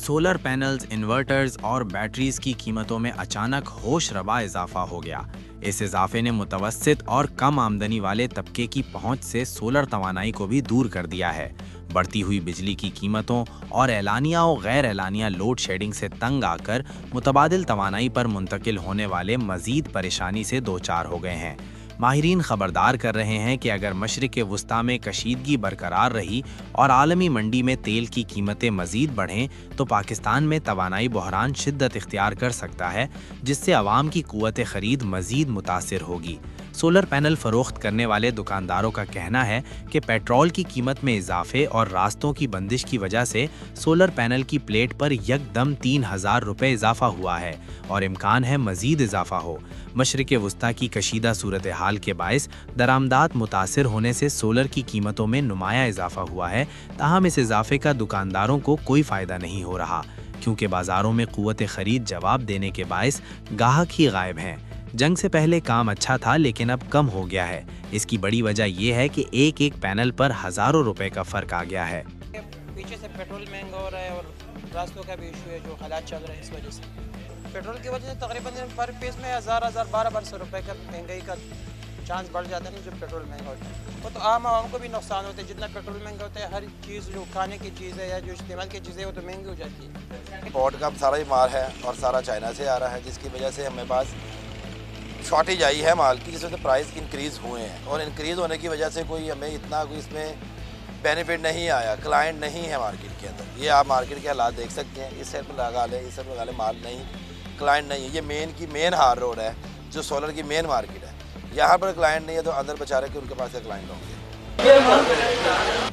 Solar panels, inverters और batteries की कीमतों में अचानक होशरबा इजाफा हो गया। इस इजाफे ने मुतवस्सित और कम आमदनी वाले तबके की पहुंच से सोलर तवानाई को भी दूर कर दिया है। बढ़ती हुई बिजली की कीमतों और एलानिया और गैर एलानिया लोड शेडिंग से तंग आकर मुतबादिल तवानाई पर मुंतकिल होने वाले मजीद परेशानी से दो चार हो गए हैं। माहिरीन खबरदार कर रहे हैं कि अगर मशरिक़ वुस्ता में कशीदगी बरकरार रही और आलमी मंडी में तेल की कीमतें मज़ीद बढ़ें तो पाकिस्तान में तवानाई बहरान शिद्दत इख्तियार कर सकता है, जिससे अवाम की क़ुव्वत ख़रीद मज़ीद मुतासिर होगी। सोलर पैनल फ़रोख्त करने वाले दुकानदारों का कहना है कि पेट्रोल की कीमत में इजाफे और रास्तों की बंदिश की वजह से सोलर पैनल की प्लेट पर यकदम 3000 रुपये इजाफा हुआ है और इम्कान है मज़ीद इजाफा हो। मशरिक़ वुस्ता की कशीदा सूरत हाल के बायस दरामदात मुतासिर होने से सोलर की कीमतों में नुमाया इजाफा हुआ है। ताहम इस इजाफे का दुकानदारों को कोई फ़ायदा नहीं हो रहा, क्योंकि बाज़ारों में क़ुव्वत ख़रीद जवाब देने के बायस गाहक ही गायब हैं। जंग से पहले काम अच्छा था, लेकिन अब कम हो गया है। इसकी बड़ी वजह यह है कि एक एक पैनल पर हज़ारों रुपए का फ़र्क आ गया है। पीछे से पेट्रोल महंगा हो रहा है और रास्तों का भी इशू है, जो हालात चल रहे हैं इस वजह से। पेट्रोल की वजह से तकरीबन पर पीस में 1200 रुपए का महंगाई का चांस बढ़ जाता है। जो पेट्रोल महंगा होता है वो तो आम को भी नुकसान होता है। जितना पेट्रोल महंगा होता है, हर चीज़ जो खाने की चीज़ है या जो इस्तेमाल की चीज़ें वो तो महंगी हो जाती है। इंपोर्ट का सारा ही माल है और सारा चाइना से आ रहा है, जिसकी वजह से हमें पास शॉर्टेज आई है माल की, जिस वजह से प्राइस इंक्रीज़ हुए हैं। और इंक्रीज़ होने की वजह से कोई हमें इतना कोई इसमें बेनिफिट नहीं आया, क्लाइंट नहीं है मार्केट के अंदर। ये आप मार्केट के हालात देख सकते हैं। इस साइड पर लगा लें, इस साइड पर लगा लें, माल नहीं, क्लाइंट नहीं है। ये मेन हार रोड है जो सोलर की मेन मार्केट है। यहाँ पर क्लाइंट नहीं है तो अंदर बेचारे के उनके पास क्लाइंट होंगे।